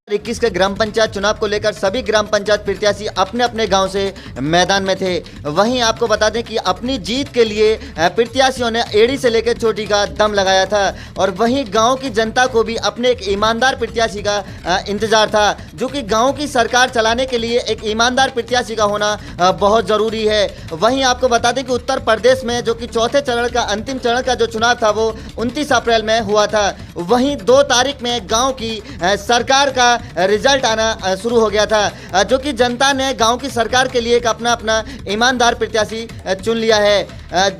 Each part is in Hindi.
21 के ग्राम पंचायत चुनाव को लेकर सभी ग्राम पंचायत प्रत्याशी अपने अपने गांव से मैदान में थे। वहीं आपको बता दें कि अपनी जीत के लिए प्रत्याशियों ने एड़ी से लेकर चोटी का दम लगाया था और वहीं गांव की जनता को भी अपने एक ईमानदार प्रत्याशी का इंतजार था, जो कि गांव की सरकार चलाने के लिए एक ईमानदार प्रत्याशी का होना बहुत ज़रूरी है। वहीं आपको बता दें कि उत्तर प्रदेश में जो कि चौथे चरण का अंतिम चरण का जो चुनाव था वो 29 अप्रैल में हुआ था। वहीं 2 तारीख में गाँव की सरकार का रिजल्ट आना शुरू हो गया था, जो कि जनता ने गांव की सरकार के लिए एक अपना अपना ईमानदार प्रत्याशी चुन लिया है।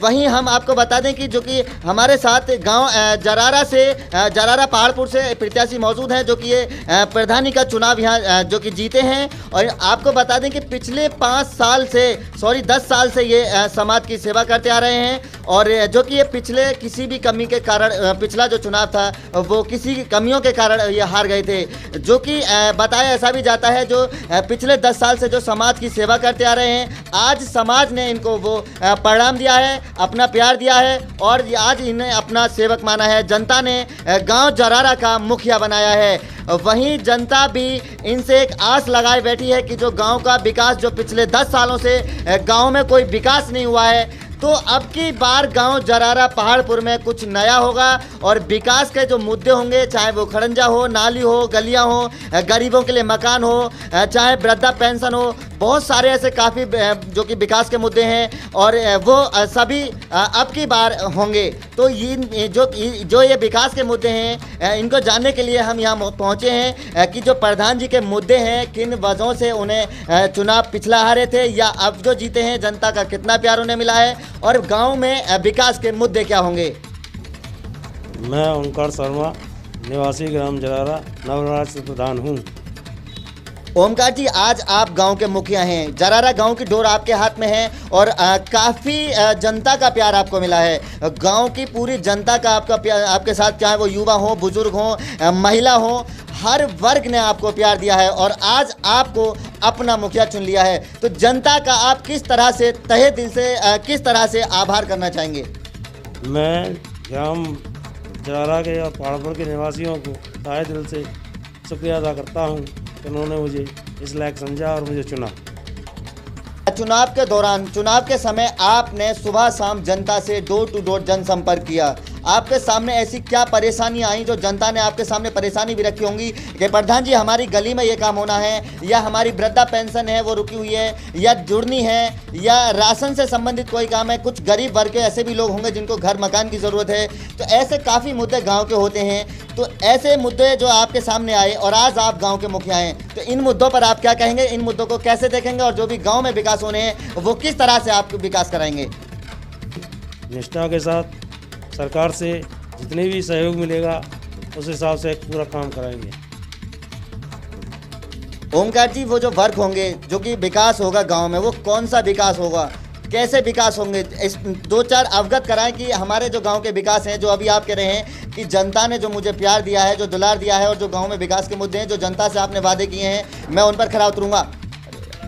वहीं हम आपको बता दें कि जो कि हमारे साथ गांव जरारा पहाड़पुर से प्रत्याशी मौजूद हैं, जो कि ये प्रधानी का चुनाव यहाँ जो कि जीते हैं। और आपको बता दें कि पिछले 10 साल से ये समाज की सेवा करते आ रहे हैं और जो कि ये पिछले किसी भी कमी के कारण पिछला जो चुनाव था वो किसी कमियों के कारण ये हार गए थे, जो कि बताया ऐसा भी जाता है जो पिछले 10 साल से जो समाज की सेवा करते आ रहे हैं, आज समाज ने इनको वो परिणाम दिया है, अपना प्यार दिया है और आज इन्हें अपना सेवक माना है। जनता ने गांव जरारा का मुखिया बनाया है। वहीं जनता भी इनसे एक आस लगाए बैठी है कि जो गांव का विकास, जो पिछले 10 सालों से गांव में कोई विकास नहीं हुआ है, तो अब की बार गांव जरारा पहाड़पुर में कुछ नया होगा और विकास के जो मुद्दे होंगे, चाहे वो खड़ंजा हो, नाली हो, गलियां हो, गरीबों के लिए मकान हो, चाहे वृद्धा पेंशन हो, बहुत सारे ऐसे काफ़ी जो कि विकास के मुद्दे हैं और वो सभी अब की बार होंगे। तो ये जो ये विकास के मुद्दे हैं, इनको जानने के लिए हम यहाँ पहुँचे हैं कि जो प्रधान जी के मुद्दे हैं, किन वजहों से उन्हें चुनाव पिछला हारे थे या अब जो जीते हैं, जनता का कितना प्यार उन्हें मिला है और गांव में विकास के मुद्दे क्या होंगे। मैं ओमकार शर्मा, निवासी ग्राम जरारा, नवराज से प्रधान हूँ। ओमकार जी, आज आप गांव के मुखिया हैं, जरारा गांव की डोर आपके हाथ में है और काफ़ी जनता का प्यार आपको मिला है। गांव की पूरी जनता का आपका प्यार आपके साथ, चाहे वो युवा हो, बुजुर्ग हो, महिला हो, हर वर्ग ने आपको प्यार दिया है और आज आपको अपना मुखिया चुन लिया है। तो जनता का आप किस तरह से तहे दिल से किस तरह से आभार करना चाहेंगे? मैं ग्राम जरारा के और पहाड़पुर के निवासियों को तहे दिल से शुक्रिया अदा करता हूँ कि उन्होंने मुझे इस लायक समझा और मुझे चुना। चुनाव के दौरान, चुनाव के समय आपने सुबह शाम जनता से डोर टू डोर जनसंपर्क किया। आपके सामने ऐसी क्या परेशानियां आई जो जनता ने आपके सामने परेशानी भी रखी होंगी कि प्रधान जी हमारी गली में ये काम होना है, या हमारी वृद्धा पेंशन है वो रुकी हुई है, या जुड़नी है, या राशन से संबंधित कोई काम है। कुछ गरीब वर्ग के ऐसे भी लोग होंगे जिनको घर मकान की ज़रूरत है। तो ऐसे काफ़ी मुद्दे गाँव के होते हैं। तो ऐसे मुद्दे जो आपके सामने आए और आज आप गाँव के मुखिया हैं, तो इन मुद्दों पर आप क्या कहेंगे? इन मुद्दों को कैसे देखेंगे और जो भी गाँव में विकास होने हैं वो किस तरह से आप विकास कराएंगे? निष्ठा के साथ सरकार से जितने भी सहयोग मिलेगा उस हिसाब से पूरा काम कराएंगे। ओमकार जी, वो जो वर्ग होंगे, जो कि विकास होगा गांव में, वो कौन सा विकास होगा, कैसे विकास होंगे? इस 2-4 अवगत कराएं कि हमारे जो गांव के विकास हैं, जो अभी आप कह रहे हैं कि जनता ने जो मुझे प्यार दिया है, जो दुलार दिया है और जो गाँव में विकास के मुद्दे हैं, जो जनता से आपने वादे किए हैं, मैं उन पर खरा उतरूँगा।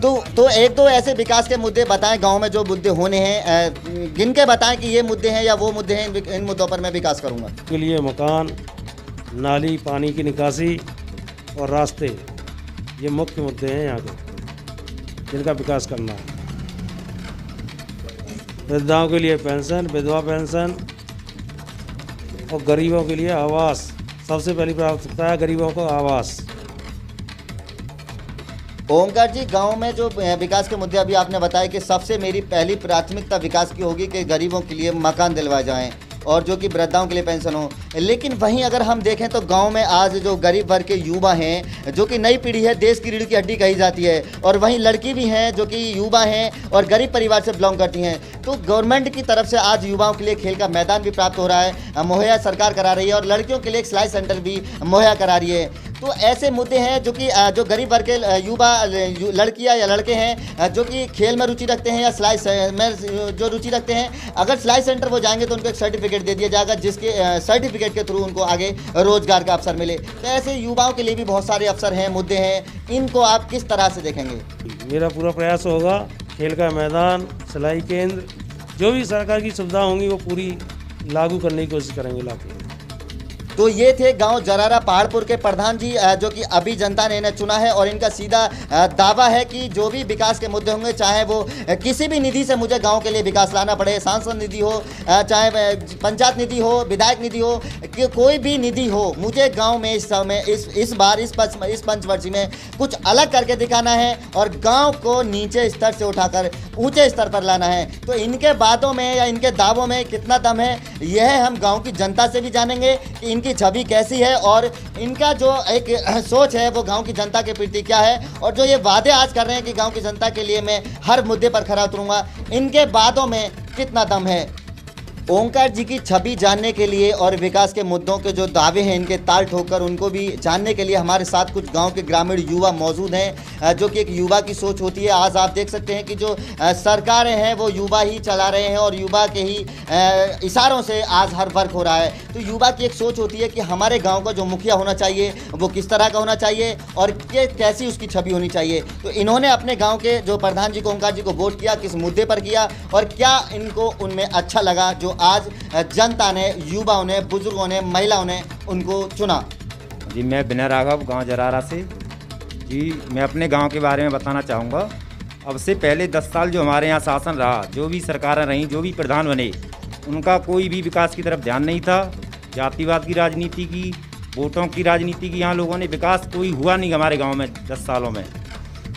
तो एक दो ऐसे विकास के मुद्दे बताएं गांव में, जो मुद्दे होने हैं, गिन के बताएं कि ये मुद्दे हैं या वो मुद्दे हैं, इन मुद्दों पर मैं विकास करूंगा। के लिए मकान, नाली, पानी की निकासी और रास्ते, ये मुख्य मुद्दे हैं यहाँ के जिनका विकास करना है। वृद्धाओं के लिए पेंशन, विधवा पेंशन और गरीबों के लिए आवास। सबसे पहली प्राथमिकता है गरीबों को आवास। ओमकार जी, गांव में जो विकास के मुद्दे अभी आपने बताया कि सबसे मेरी पहली प्राथमिकता विकास की होगी कि गरीबों के लिए मकान दिलवाए जाएं और जो कि वृद्धाओं के लिए पेंशन हो। लेकिन वहीं अगर हम देखें तो गांव में आज जो गरीब वर्ग के युवा हैं, जो कि नई पीढ़ी है, देश की रीढ़ की हड्डी कही जाती है, और वहीं लड़की भी हैं जो कि युवा हैं और गरीब परिवार से बिलोंग करती हैं। तो गवर्नमेंट की तरफ से आज युवाओं के लिए खेल का मैदान भी प्राप्त हो रहा है, मुहैया सरकार करा रही है, और लड़कियों के लिए एक सिलाई सेंटर भी मुहैया करा रही है। तो ऐसे मुद्दे हैं जो कि जो गरीब वर्ग के युवा लड़कियां या लड़के हैं जो कि खेल में रुचि रखते हैं या सिलाई में जो रुचि रखते हैं, अगर सिलाई सेंटर वो जाएंगे तो उनको एक सर्टिफिकेट दे दिया जाएगा, जिसके सर्टिफिकेट के थ्रू उनको आगे रोजगार का अवसर मिले। तो ऐसे युवाओं के लिए भी बहुत सारे अवसर हैं, मुद्दे हैं, इनको आप किस तरह से देखेंगे? मेरा पूरा प्रयास होगा खेल का मैदान, सिलाई केंद्र, जो भी सरकार की सुविधा होंगी वो पूरी लागू करने की कोशिश करेंगे लाके। तो ये थे गांव जरारा पहाड़पुर के प्रधान जी, जो कि अभी जनता ने इन्हें चुना है और इनका सीधा दावा है कि जो भी विकास के मुद्दे होंगे, चाहे वो किसी भी निधि से मुझे गांव के लिए विकास लाना पड़े, सांसद निधि हो, चाहे पंचायत निधि हो, विधायक निधि हो, कि कोई भी निधि हो, मुझे गांव में इस समय इस बार इस पंचवर्षीय में कुछ अलग करके दिखाना है और गांव को नीचे स्तर से उठाकर ऊंचे स्तर पर लाना है। तो इनके बातों में या इनके दावों में कितना दम है, यह हम गांव की जनता से भी जानेंगे कि इनकी छवि कैसी है और इनका जो एक सोच है वो गांव की जनता के प्रति क्या है, और जो ये वादे आज कर रहे हैं कि गांव की जनता के लिए मैं हर मुद्दे पर खरा उतरूंगा, इनके बातों में कितना दम है। ओंकार जी की छवि जानने के लिए और विकास के मुद्दों के जो दावे हैं इनके ताल ठोकर उनको भी जानने के लिए हमारे साथ कुछ गांव के ग्रामीण युवा मौजूद हैं, जो कि एक युवा की सोच होती है। आज आप देख सकते हैं कि जो सरकारें हैं वो युवा ही चला रहे हैं और युवा के ही इशारों से आज हर वर्क हो रहा है। तो युवा की एक सोच होती है कि हमारे गाँव का जो मुखिया होना चाहिए वो किस तरह का होना चाहिए और कैसी उसकी छवि होनी चाहिए। तो इन्होंने अपने गाँव के जो प्रधान जी को, ओंकार जी को वोट किया, किस मुद्दे पर किया और क्या इनको उनमें अच्छा लगा जो आज जनता ने, युवाओं ने, बुजुर्गों ने, महिलाओं ने उनको चुना। जी, मैं विनय राघव गांव जरारा से। जी, मैं अपने गांव के बारे में बताना चाहूँगा। अब से पहले 10 साल जो हमारे यहाँ शासन रहा, जो भी सरकारें रहीं, जो भी प्रधान बने, उनका कोई भी विकास की तरफ ध्यान नहीं था। जातिवाद की राजनीति की, वोटों की राजनीति की, यहाँ लोगों ने विकास कोई हुआ नहीं हमारे गाँव में 10 सालों में।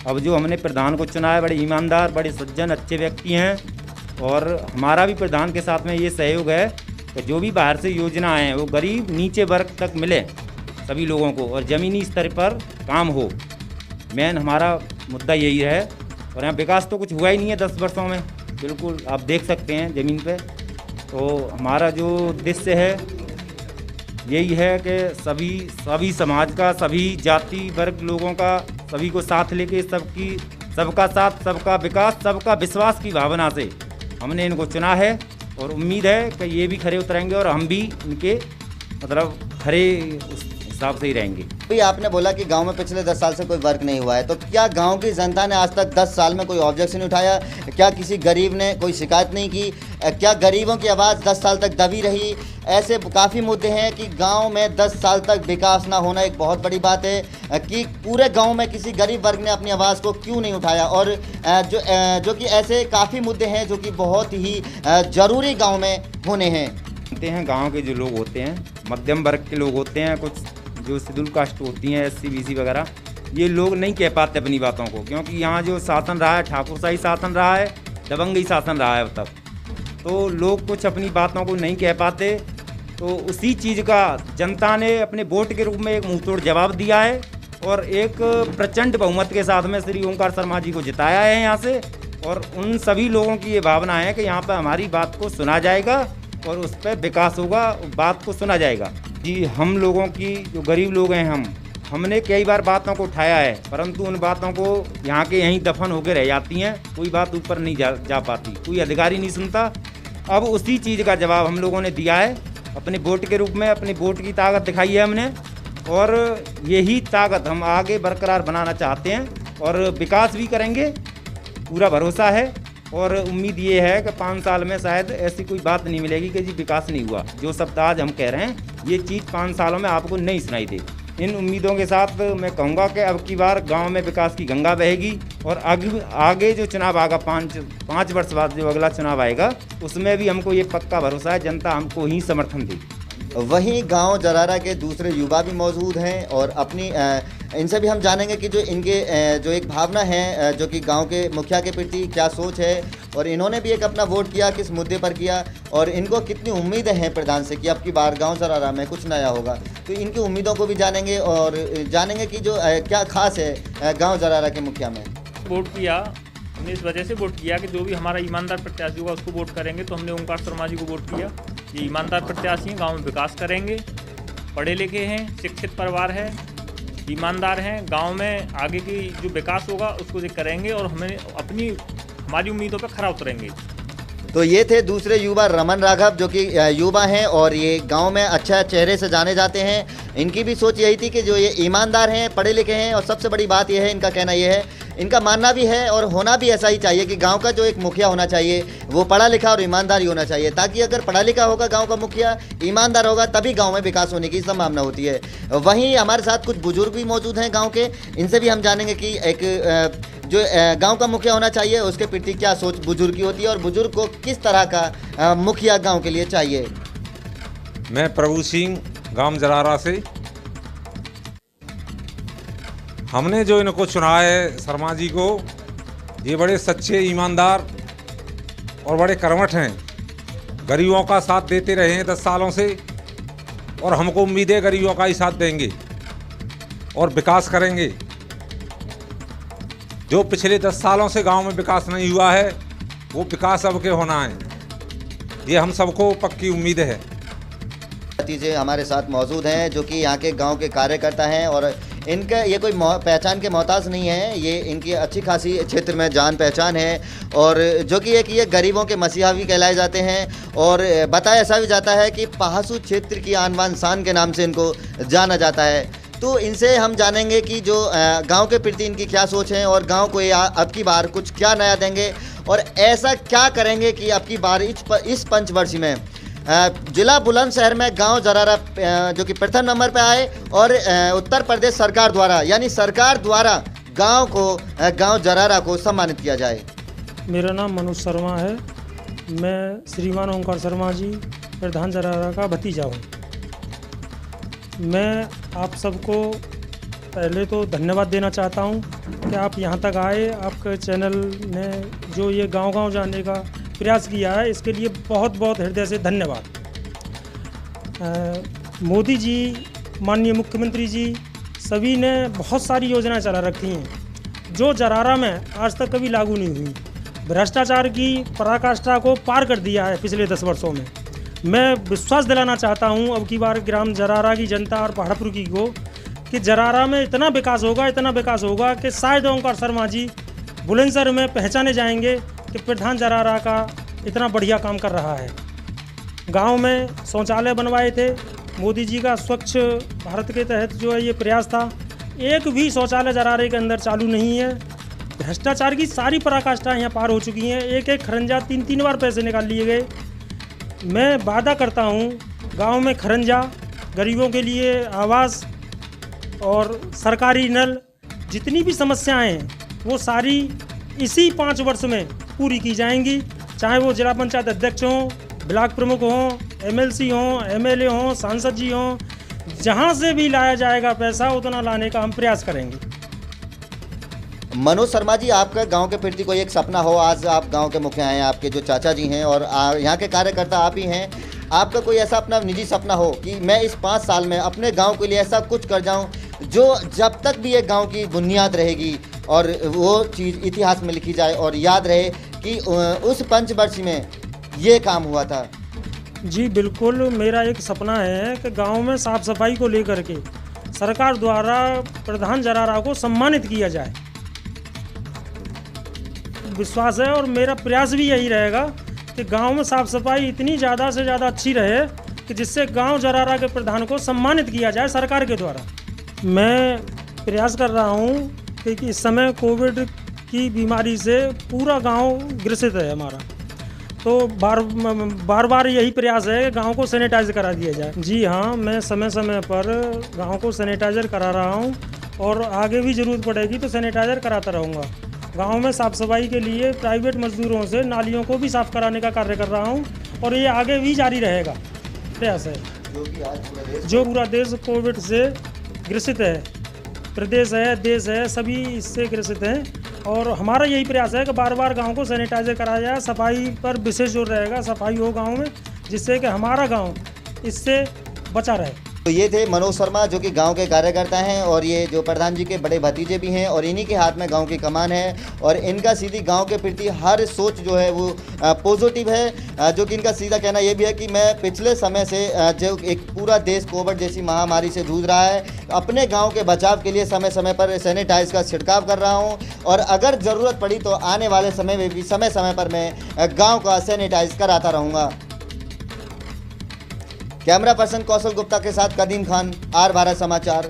अब जो हमने प्रधान को चुना है, बड़े ईमानदार, बड़े सज्जन, अच्छे व्यक्ति हैं और हमारा भी प्रधान के साथ में ये सहयोग है कि जो भी बाहर से योजना हैं वो गरीब नीचे वर्ग तक मिले सभी लोगों को और ज़मीनी स्तर पर काम हो। मेन हमारा मुद्दा यही है। और यहाँ विकास तो कुछ हुआ ही नहीं है 10 वर्षों में, बिल्कुल आप देख सकते हैं ज़मीन पे। तो हमारा जो उद्देश्य है यही है कि सभी समाज का, सभी जाति वर्ग लोगों का, सभी को साथ लेके सबका साथ, सबका विकास, सबका विश्वास की भावना से हमने इनको चुना है और उम्मीद है कि ये भी खरे उतरेंगे और हम भी इनके मतलब खरे उस हिसाब से ही रहेंगे। भाई, आपने बोला कि गांव में पिछले 10 साल से कोई वर्क नहीं हुआ है, तो क्या गांव की जनता ने आज तक 10 साल में कोई ऑब्जेक्शन उठाया? क्या किसी गरीब ने कोई शिकायत नहीं की? क्या गरीबों की आवाज़ 10 साल तक दबी रही? ऐसे काफ़ी मुद्दे हैं कि गांव में 10 साल तक विकास ना होना एक बहुत बड़ी बात है कि पूरे गांव में किसी गरीब वर्ग ने अपनी आवाज़ को क्यों नहीं उठाया। और जो कि ऐसे काफ़ी मुद्दे हैं जो कि बहुत ही ज़रूरी गांव में होने हैं। गांव के जो लोग होते हैं, मध्यम वर्ग के लोग होते हैं, कुछ जो शेड्यूल कास्ट होती हैं, SC BC वगैरह, ये लोग नहीं कह पाते अपनी बातों को, क्योंकि यहाँ जो शासन रहा है ठाकुरशाही शासन रहा है, दबंगई शासन रहा है अब तक। तो लोग कुछ अपनी बातों को नहीं कह पाते। तो उसी चीज़ का जनता ने अपने वोट के रूप में एक मुंहतोड़ जवाब दिया है और एक प्रचंड बहुमत के साथ में श्री ओंकार शर्मा जी को जिताया है यहाँ से। और उन सभी लोगों की ये भावना है कि यहाँ पर हमारी बात को सुना जाएगा और उस पर विकास होगा, बात को सुना जाएगा। जी, हम लोगों की जो गरीब लोग हैं, हमने कई बार बातों को उठाया है, परंतु उन बातों को यहाँ के यहीं दफन होकर रह जाती हैं, कोई बात ऊपर नहीं जा पाती, कोई अधिकारी नहीं सुनता। अब उसी चीज़ का जवाब हम लोगों ने दिया है अपने वोट के रूप में, अपने वोट की ताकत दिखाई है हमने और यही ताकत हम आगे बरकरार बनाना चाहते हैं और विकास भी करेंगे, पूरा भरोसा है। और उम्मीद ये है कि 5 साल में शायद ऐसी कोई बात नहीं मिलेगी कि जी विकास नहीं हुआ। जो शब्द आज हम कह रहे हैं ये चीज़ 5 सालों में आपको नहीं सुनाई देगी। इन उम्मीदों के साथ मैं कहूँगा कि अब की बार गांव में विकास की गंगा बहेगी और आगे जो चुनाव आएगा 5 वर्ष बाद जो अगला चुनाव आएगा उसमें भी हमको ये पक्का भरोसा है, जनता हमको ही समर्थन देगी। वहीं गांव जरारा के दूसरे युवा भी मौजूद हैं और अपनी इनसे भी हम जानेंगे कि जो इनके जो एक भावना है जो कि गांव के मुखिया के प्रति क्या सोच है और इन्होंने भी एक अपना वोट किया, किस मुद्दे पर किया और इनको कितनी उम्मीदें हैं प्रधान से कि अब की बार गांव जरारा में कुछ नया होगा। तो इनकी उम्मीदों को भी जानेंगे और जानेंगे कि जो क्या खास है गाँव जरारा के मुखिया में। वोट किया हमने इस वजह से वोट किया कि जो भी हमारा ईमानदार प्रत्याशी होगा उसको वोट करेंगे। तो हमने ओंकार शर्मा जी को वोट किया। ये ईमानदार प्रत्याशी हैं, गांव में विकास करेंगे, पढ़े लिखे हैं, शिक्षित परिवार है, ईमानदार हैं, गांव में आगे की जो विकास होगा उसको करेंगे और हमारी उम्मीदों पर खरा उतरेंगे। तो ये थे दूसरे युवा रमन राघव जो कि युवा हैं और ये गांव में अच्छा चेहरे से जाने जाते हैं। इनकी भी सोच यही थी कि जो ये ईमानदार हैं, पढ़े लिखे हैं और सबसे बड़ी बात यह है, इनका कहना यह है इनका मानना भी है और होना भी ऐसा ही चाहिए कि गांव का जो एक मुखिया होना चाहिए वो पढ़ा लिखा और ईमानदार ही होना चाहिए, ताकि अगर पढ़ा लिखा होगा गांव का मुखिया, ईमानदार होगा, तभी गांव में विकास होने की संभावना होती है। वहीं हमारे साथ कुछ बुजुर्ग भी मौजूद हैं गांव के, इनसे भी हम जानेंगे कि एक जो गांव का मुखिया होना चाहिए उसके प्रति क्या सोच बुजुर्ग की होती है और बुजुर्ग को किस तरह का मुखिया गांव के लिए चाहिए। मैं प्रभु सिंह गांव जरारा से। हमने जो इनको चुना है शर्मा जी को, ये बड़े सच्चे ईमानदार और बड़े कर्मठ हैं, गरीबों का साथ देते रहे हैं 10 सालों से और हमको उम्मीद है गरीबों का ही साथ देंगे और विकास करेंगे। जो पिछले 10 सालों से गांव में विकास नहीं हुआ है वो विकास अब के होना है, ये हम सबको पक्की उम्मीद है। नतीजे हमारे साथ मौजूद हैं जो कि यहाँ के गांव के कार्यकर्ता हैं और इनका ये कोई पहचान के मोहताज नहीं है, ये इनकी अच्छी खासी क्षेत्र में जान पहचान है और जो कि एक ये गरीबों के मसीहा भी कहलाए जाते हैं और बताया ऐसा भी जाता है कि पहासू क्षेत्र की आन बान शान के नाम से इनको जाना जाता है। तो इनसे हम जानेंगे कि जो गांव के प्रति इनकी क्या सोच है और गांव को अब की बार कुछ क्या नया देंगे और ऐसा क्या करेंगे कि अब की बार इस पंचवर्षीय में जिला बुलंदशहर में गांव जरारा जो कि प्रथम नंबर पे आए और उत्तर प्रदेश सरकार द्वारा यानी सरकार द्वारा गांव जरारा को सम्मानित किया जाए। मेरा नाम मनोज शर्मा है, मैं श्रीमान ओंकार शर्मा जी प्रधान जरारा का भतीजा हूँ। मैं आप सबको पहले तो धन्यवाद देना चाहता हूँ कि आप यहाँ तक आए, आपके चैनल ने जो ये गांव-गांव जाने का प्रयास किया है इसके लिए बहुत बहुत हृदय से धन्यवाद। मोदी जी, माननीय मुख्यमंत्री जी सभी ने बहुत सारी योजनाएं चला रखी हैं जो जरारा में आज तक कभी लागू नहीं हुई। भ्रष्टाचार की पराकाष्ठा को पार कर दिया है पिछले 10 वर्षों में। मैं विश्वास दिलाना चाहता हूं अब की बार ग्राम जरारा की जनता और पहाड़पुर की को कि जरारा में इतना विकास होगा कि शायद ओंकार शर्मा जी बुलंदशहर में पहचाने जाएंगे कि प्रधान जरारा का इतना बढ़िया काम कर रहा है। गांव में शौचालय बनवाए थे, मोदी जी का स्वच्छ भारत के तहत जो है ये प्रयास था, एक भी शौचालय जरारे के अंदर चालू नहीं है। भ्रष्टाचार की सारी पराकाष्ठाएं यहाँ पार हो चुकी हैं, एक एक खरंजा 3-3 बार पैसे निकाल लिए गए। मैं वादा करता हूँ गांव में खरंजा, गरीबों के लिए आवास और सरकारी नल, जितनी भी समस्याएं हैं वो सारी इसी 5 वर्ष में पूरी की जाएंगी, चाहे वो जिला पंचायत अध्यक्ष हों, ब्लॉक प्रमुख हों, एमएलसी हों, एमएलए हों, सांसद जी हों, जहां से भी लाया जाएगा पैसा उतना लाने का हम प्रयास करेंगे। मनोज शर्मा जी, आपका गांव के प्रति कोई एक सपना हो, आज आप गांव के मुखिया हैं, आपके जो चाचा जी हैं और यहाँ के कार्यकर्ता आप ही हैं, आपका कोई ऐसा अपना निजी सपना हो कि मैं इस 5 साल में अपने गांव के लिए ऐसा कुछ कर जाऊं जो जब तक भी एक गांव की बुनियाद रहेगी और वो चीज़ इतिहास में लिखी जाए और याद रहे कि उस पंचवर्षीय में ये काम हुआ था। जी बिल्कुल, मेरा एक सपना है कि गांव में साफ सफाई को लेकर के सरकार द्वारा प्रधान जरारा को सम्मानित किया जाए। विश्वास है और मेरा प्रयास भी यही रहेगा कि गांव में साफ सफाई इतनी ज़्यादा से ज़्यादा अच्छी रहे कि जिससे गांव जरारा के प्रधान को सम्मानित किया जाए सरकार के द्वारा। मैं प्रयास कर रहा हूं कि इस समय कोविड की बीमारी से पूरा गांव ग्रसित है हमारा, तो बार बार यही प्रयास है कि गांव को सैनिटाइज करा दिया जाए। जी हाँ, मैं समय समय पर गांव को सैनिटाइजर करा रहा हूं और आगे भी ज़रूरत पड़ेगी तो सैनिटाइजर कराता रहूँगा। गांव में साफ़ सफाई के लिए प्राइवेट मजदूरों से नालियों को भी साफ़ कराने का कार्य कर रहा हूं और ये आगे भी जारी रहेगा। प्रयास है जो पूरा देश कोविड से ग्रसित है, प्रदेश है, देश है, सभी इससे ग्रसित हैं और हमारा यही प्रयास है कि बार बार गांव को सैनिटाइजर कराया जाए। सफाई पर विशेष जोर रहेगा, सफाई हो गांव में, जिससे कि हमारा गांव इससे बचा रहे। तो ये थे मनोज शर्मा जो कि गांव के कार्यकर्ता हैं और ये जो प्रधान जी के बड़े भतीजे भी हैं और इन्हीं के हाथ में गांव की कमान है और इनका सीधी गांव के प्रति हर सोच जो है वो पॉजिटिव है। जो कि इनका सीधा कहना ये भी है कि मैं पिछले समय से जो एक पूरा देश कोविड जैसी महामारी से जूझ रहा है, अपने गाँव के बचाव के लिए समय समय पर सैनिटाइज का छिड़काव कर रहा हूँ और अगर ज़रूरत पड़ी तो आने वाले समय में भी समय समय पर मैं गाँव का सैनिटाइज कराता रहूँगा। कैमरा पर्सन कौशल गुप्ता के साथ कदीम खान, आर भारत समाचार।